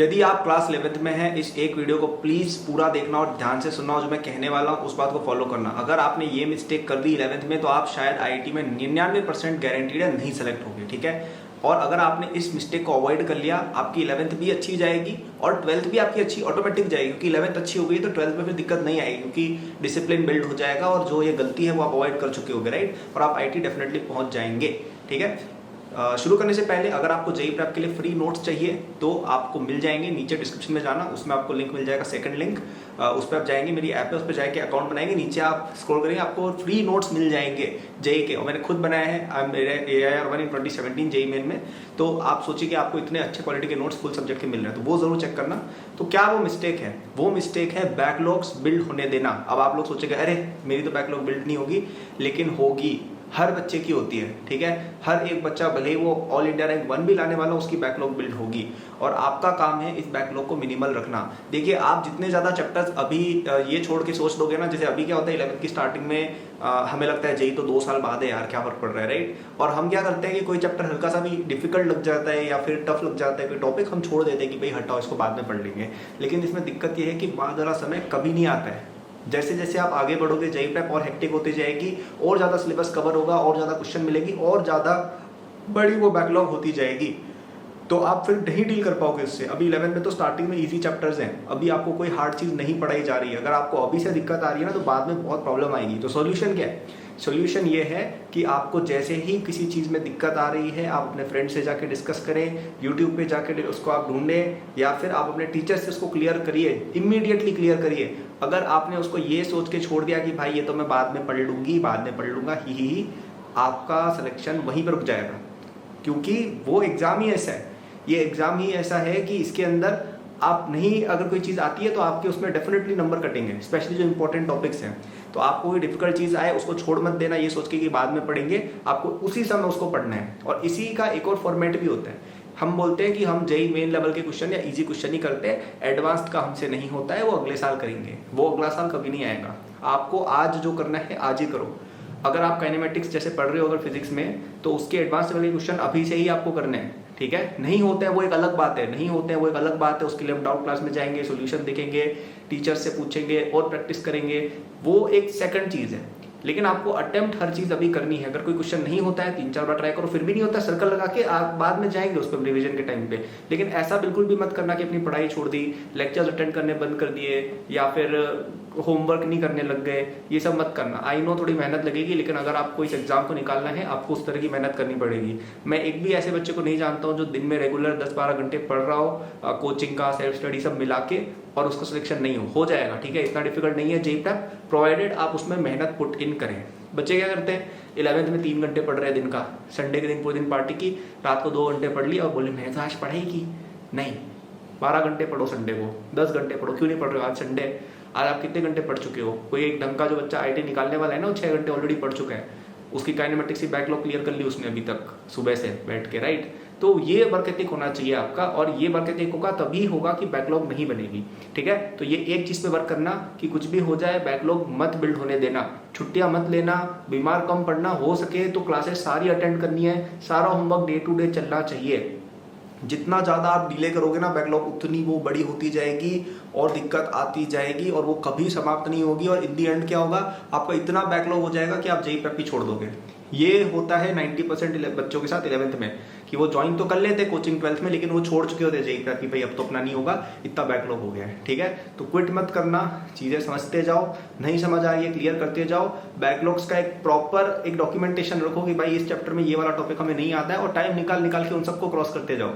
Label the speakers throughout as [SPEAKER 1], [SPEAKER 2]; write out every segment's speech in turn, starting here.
[SPEAKER 1] यदि आप class 11th में हैं, इस एक वीडियो को प्लीज पूरा देखना और ध्यान से सुनना और जो मैं कहने वाला हूँ उस बात को फॉलो करना। अगर आपने ये मिस्टेक कर दी 11th में तो आप शायद आईआईटी में 99% गारंटीड है नहीं सेलेक्ट होगे, ठीक है। और अगर आपने इस मिस्टेक को अवॉइड कर लिया, आपकी 11th भी अच्छी जाएगी और 12th भी आपकी अच्छी ऑटोमेटिक जाएगी, क्योंकि 11th अच्छी हो गई तो 12th में फिर दिक्कत नहीं आएगी, क्योंकि डिसिप्लिन बिल्ड हो जाएगा और जो ये गलती है वो आप अवॉइड कर चुके होगे, राइट। और आप आईआईटी डेफिनेटली पहुंच जाएंगे, ठीक है। शुरू करने से पहले अगर आपको जेईई प्रेप के लिए फ्री नोट्स चाहिए तो आपको मिल जाएंगे, नीचे डिस्क्रिप्शन में जाना, उसमें आपको लिंक मिल जाएगा, सेकंड लिंक, उस पर आप जाएंगे, मेरी ऐप है, उस पर जाके अकाउंट बनाएंगे, नीचे आप स्क्रॉल करेंगे, आपको फ्री नोट्स मिल जाएंगे जेईई के, और मैंने खुद बनाया है मेरे AIR 1 इन 2017 जेईई मेन में। तो आप सोचिए कि आपको इतने अच्छे क्वालिटी के नोट्स फुल सब्जेक्ट के मिल रहे हैं, तो वो जरूर चेक करना। तो क्या वो मिस्टेक है? वो मिस्टेक है बैकलॉग्स बिल्ड होने देना। अब आप लोग सोचेंगे अरे मेरी तो बैकलॉग बिल्ड नहीं होगी, लेकिन होगी, हर बच्चे की होती है, ठीक है। हर एक बच्चा भले ही वो ऑल इंडिया रैंक 1 भी लाने वाला, उसकी बैकलॉग बिल्ड होगी, और आपका काम है इस बैकलॉग को मिनिमल रखना। देखिए, आप जितने ज़्यादा चैप्टर्स अभी ये छोड़ के सोच लोगे ना, जैसे अभी क्या होता है 11th की स्टार्टिंग में हमें लगता है जेईई तो 2 साल बाद है यार, क्या फर्क पड़ रहा है, राइट। और हम क्या करते हैं कि कोई चैप्टर हल्का सा भी डिफिकल्ट लग जाता है या फिर टफ लग जाता है कोई टॉपिक, हम छोड़ देते हैं कि भाई हटाओ, इसको बाद में पढ़ लेंगे। लेकिन इसमें दिक्कत ये है कि बाद वाला समय कभी नहीं आता है। जैसे जैसे आप आगे बढ़ोगे जेईई प्रेप और हेक्टिक होती जाएगी, और ज़्यादा सिलेबस कवर होगा, और ज़्यादा क्वेश्चन मिलेगी, और ज़्यादा बड़ी वो बैकलॉग होती जाएगी, तो आप फिर नहीं डील कर पाओगे इससे। अभी 11 में तो स्टार्टिंग में इजी चैप्टर्स हैं, अभी आपको कोई हार्ड चीज़ नहीं पढ़ाई जा रही है। अगर आपको अभी से दिक्कत आ रही है ना, तो बाद में बहुत प्रॉब्लम आएगी। तो सॉल्यूशन क्या है? सॉल्यूशन ये है कि आपको जैसे ही किसी चीज़ में दिक्कत आ रही है, आप अपने फ्रेंड से जाके डिस्कस करें, यूट्यूब पे जाके उसको आप ढूंढें, या फिर आप अपने टीचर से उसको क्लियर करिए, इमीडिएटली क्लियर करिए। अगर आपने उसको ये सोच के छोड़ दिया कि भाई ये तो मैं बाद में पढ़ लूँगी, बाद में पढ़ लूँगा, ही आपका सिलेक्शन वहीं पर रुक जाएगा, क्योंकि वो एग्ज़ाम ही ऐसा है, ये एग्ज़ाम ही ऐसा है कि इसके अंदर आप नहीं, अगर कोई चीज़ आती है तो आपके उसमें डेफिनेटली नंबर कटेंगे, स्पेशली जो इंपॉर्टेंट टॉपिक्स हैं। तो आपको कोई डिफिकल्ट चीज़ आए उसको छोड़ मत देना ये सोच के कि बाद में पढ़ेंगे, आपको उसी समय उसको पढ़ना है। और इसी का एक और फॉर्मेट भी होता है, हम बोलते हैं कि हम जेईई मेन लेवल के क्वेश्चन या इजी क्वेश्चन ही करते हैं, एडवांस्ड का हमसे नहीं होता है, वो अगले साल करेंगे, वो अगला साल कभी नहीं आएगा। आपको आज जो करना है आज ही करो। अगर आप काइनेमेटिक्स जैसे पढ़ रहे हो अगर फिजिक्स में, तो उसके एडवांस लेवल के क्वेश्चन अभी से ही आपको करने हैं, ठीक है। नहीं होते हैं वो एक अलग बात है, नहीं होते हैं वो एक अलग बात है, उसके लिए हम डाउट क्लास में जाएंगे, सॉल्यूशन देखेंगे, टीचर से पूछेंगे और प्रैक्टिस करेंगे, वो एक सेकंड चीज़ है। लेकिन आपको अटेम्प्ट हर चीज़ अभी करनी है। अगर कोई क्वेश्चन नहीं होता है 3-4 बार ट्राई करो, फिर भी नहीं होता, सर्कल लगा के आप बाद में जाएंगे उस पर रिवीजन के टाइम पे। लेकिन ऐसा बिल्कुल भी मत करना कि अपनी पढ़ाई छोड़ दी, लेक्चर्स अटेंड करने बंद कर दिए, या फिर होमवर्क नहीं करने लग गए, ये सब मत करना। आई नो थोड़ी मेहनत लगेगी, लेकिन अगर आपको इस एग्जाम को निकालना है आपको उस तरह की मेहनत करनी पड़ेगी। मैं एक भी ऐसे बच्चे को नहीं जानता हूँ जो दिन में रेगुलर 10-12 घंटे पढ़ रहा हो, कोचिंग का सेल्फ स्टडी सब मिला के, और उसका सिलेक्शन नहीं हो जाएगा, ठीक है। इतना डिफिकल्ट नहीं है जेईई प्रेप, प्रोवाइडेड आप उसमें मेहनत पुट इन करें। बच्चे क्या करते हैं 11th में 3 घंटे पढ़ रहे हैं दिन का, संडे के दिन पूरे दिन पार्टी की, रात को 2 घंटे पढ़ लिया और बोले मैंने तो आज पढ़ाई की नहीं। 12 घंटे पढ़ो संडे को, 10 घंटे पढ़ो, क्यों नहीं पढ़ रहे हो? आज संडे, आज आप कितने घंटे पढ़ चुके हो? कोई एक ढंग का जो बच्चा आईटी निकालने वाला है ना, वो 6 घंटे ऑलरेडी पढ़ चुका है, उसकी काइनेमेटिक्स की बैकलॉग क्लियर कर ली उसने अभी तक सुबह से बैठ के, राइट। तो ये वर्क एथिक होना चाहिए आपका, और ये वर्क एथिक होगा तभी होगा कि बैकलॉग नहीं बनेगी, ठीक है। तो ये एक चीज़ पे वर्क करना कि कुछ भी हो जाए बैकलॉग मत बिल्ड होने देना, छुट्टियां मत लेना, बीमार कम पड़ना, हो सके तो क्लासेस सारी अटेंड करनी है, सारा होमवर्क डे टू डे चलना चाहिए। जितना ज़्यादा आप डिले करोगे ना बैकलॉग, उतनी वो बड़ी होती जाएगी और दिक्कत आती जाएगी, और वो कभी समाप्त नहीं होगी। और इन दी एंड क्या होगा, आपका इतना बैकलॉग हो जाएगा कि आप जेईई प्रेप ही छोड़ दोगे। ये होता है 90% बच्चों के साथ 11th में, कि वो ज्वाइन तो कर लेते कोचिंग 12th में, लेकिन वो छोड़ चुके होते जेईई प्रेप कि भाई अब तो अपना नहीं होगा, इतना बैकलॉग हो गया है, ठीक है। तो क्विट मत करना, चीज़ें समझते जाओ, नहीं समझ आ रही है क्लियर करते जाओ। बैकलॉग्स का एक प्रॉपर एक डॉक्यूमेंटेशन रखो कि भाई इस चैप्टर में ये वाला टॉपिक हमें नहीं आता है, और टाइम निकाल निकाल के उन सबको क्रॉस करते जाओ,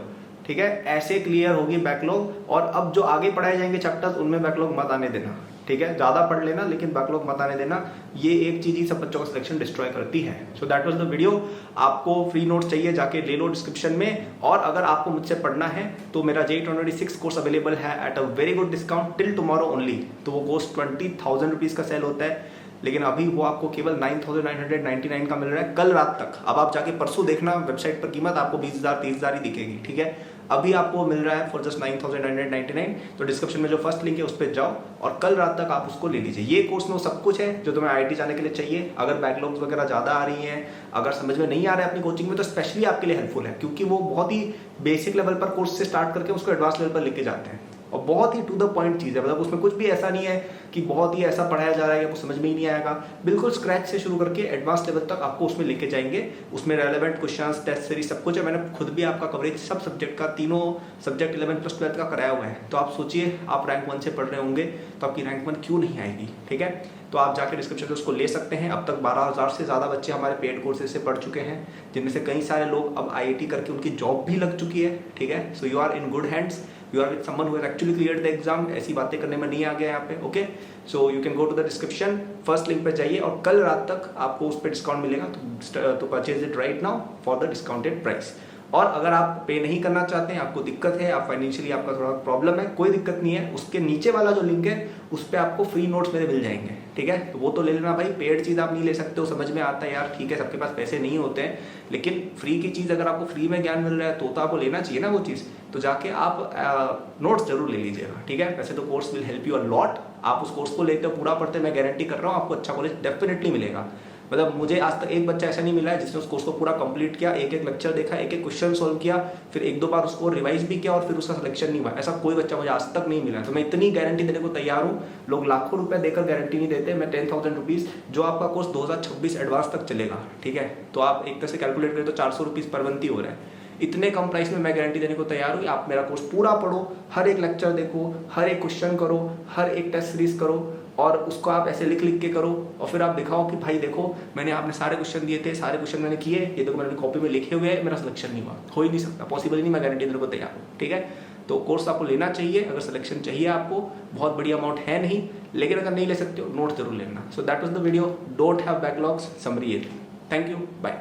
[SPEAKER 1] ठीक है। ऐसे क्लियर होगी बैकलॉग। और अब जो आगे पढ़ाए जाएंगे चैप्टर्स, उनमें बैकलॉग मत आने देना, ठीक है। ज़्यादा पढ़ लेना लेकिन बैकलॉग मत आने देना, ये एक चीज़ ही सब बच्चों का सिलेक्शन डिस्ट्रॉय करती है। सो दैट वाज द वीडियो। आपको फ्री नोट्स चाहिए जाके ले लो डिस्क्रिप्शन में, और अगर आपको मुझसे पढ़ना है तो मेरा जेईई 2026 कोर्स अवेलेबल है at a very good discount till tomorrow only. तो वो कोर्स 20,000 रुपीज़ का सेल होता है, लेकिन अभी वो आपको केवल 9,999 का मिल रहा है कल रात तक। अब आप जाके परसों देखना वेबसाइट पर कीमत आपको 20,000 30,000 ही दिखेगी, ठीक है। अभी आपको मिल रहा है फॉर जस्ट 9,999। तो डिस्क्रिप्शन में जो फर्स्ट लिंक है उस पर जाओ और कल रात तक आप उसको ले लीजिए। ये कोर्स में वो सब कुछ है जो तुम्हें IIT जाने के लिए चाहिए। अगर बैकलॉग्स वगैरह ज़्यादा आ रही हैं, अगर समझ में नहीं आ रहा है अपनी कोचिंग में, तो स्पेशली आपके लिए हेल्पफुल है, क्योंकि वो बहुत ही बेसिक लेवल पर कोर्स से स्टार्ट करके उसको एडवांस लेवल पर लेके जाते हैं और बहुत ही टू द पॉइंट चीज़ है। मतलब उसमें कुछ भी ऐसा नहीं है कि बहुत ही ऐसा पढ़ाया जा रहा है कि आपको समझ में ही नहीं आएगा। बिल्कुल स्क्रैच से शुरू करके एडवांस लेवल तक आपको उसमें लेके जाएंगे। उसमें रेलेवेंट क्वेश्चंस, टेस्ट सीरीज सब कुछ है। मैंने खुद भी आपका कवरेज सब सब्जेक्ट का, तीनों सब्जेक्ट 11 प्लस 12 का कराया हुआ है। तो आप सोचिए, आप रैंक 1 से पढ़ रहे होंगे तो आपकी रैंक 1 क्यों नहीं आएगी? ठीक है, तो आप जाके डिस्क्रिप्शन से उसको ले सकते हैं। अब तक 12,000 से ज़्यादा बच्चे हमारे पेड कोर्सेज से पढ़ चुके हैं, जिनमें से कई सारे लोग अब IIT करके उनकी जॉब भी लग चुकी है। ठीक है, so you are in good hands, you are with someone who has actually cleared the exam. ऐसी बातें करने में नहीं आ गया यहाँ पे। Okay, so you can go to the description, first link पे जाइए और कल रात तक आपको उस पर डिस्काउंट मिलेगा। तो purchase it right now for the discounted price. और अगर आप पे नहीं करना चाहते हैं, आपको दिक्कत है, आप फाइनेंशियली आपका थोड़ा प्रॉब्लम है, कोई दिक्कत नहीं है। उसके नीचे वाला जो लिंक है उस पर आपको फ्री नोट्स मेरे मिल जाएंगे। ठीक है, तो वो तो ले लेना भाई। पेड चीज़ आप नहीं ले सकते हो, समझ में आता है यार, ठीक है, सबके पास पैसे नहीं होते हैं, लेकिन फ्री की चीज़ अगर आपको फ्री में ज्ञान मिल रहा है तो आपको लेना चाहिए ना वो चीज़। तो जाके आप नोट्स जरूर ले लीजिएगा। ठीक है, वैसे तो course will help you a lot. आप उस कोर्स को लेते हो, पूरा पढ़ते, मैं गारंटी कर रहा हूँ आपको अच्छा कॉलेज डेफिनेटली मिलेगा। मतलब मुझे आज तक एक बच्चा ऐसा नहीं मिला है जिसने उस कोर्स को पूरा कंप्लीट किया, एक एक लेक्चर देखा, एक एक क्वेश्चन सॉल्व किया, फिर एक दो बार उसको रिवाइज भी किया और फिर उसका सिलेक्शन नहीं हुआ। ऐसा कोई बच्चा मुझे आज तक नहीं मिला। तो मैं इतनी गारंटी देने को तैयार हूँ। लोग लाखों रुपए देकर गारंटी नहीं देते। मैं 10,000 रुपीज़, जो आपका कोर्स 2026 एडवांस तक चलेगा, ठीक है, तो आप एक तरह से कैलकुलेट करें तो 400 रुपीज़ पर मंथ ही हो रहा है। इतने कम प्राइस में मैं गारंटी देने को तैयार हूँ। आप मेरा कोर्स पूरा पढ़ो, हर एक लेक्चर देखो, हर एक क्वेश्चन करो, हर एक टेस्ट सीरीज करो और उसको आप ऐसे लिख लिख के करो और फिर आप दिखाओ कि भाई देखो, मैंने आपने सारे क्वेश्चन दिए थे, सारे क्वेश्चन मैंने किए, ये देखो मैंने कॉपी में लिखे हुए हैं, मेरा सिलेक्शन नहीं हुआ। हो ही नहीं सकता, पॉसिबल ही नहीं। मैं गारंटी देने को तैयार हूँ। ठीक है, तो कोर्स आपको लेना चाहिए अगर सिलेक्शन चाहिए आपको। बहुत बड़ी अमाउंट है नहीं, लेकिन अगर नहीं ले सकते हो, नोट जरूर लेना। So that was the video. Don't have backlogs, summary. Thank you, bye.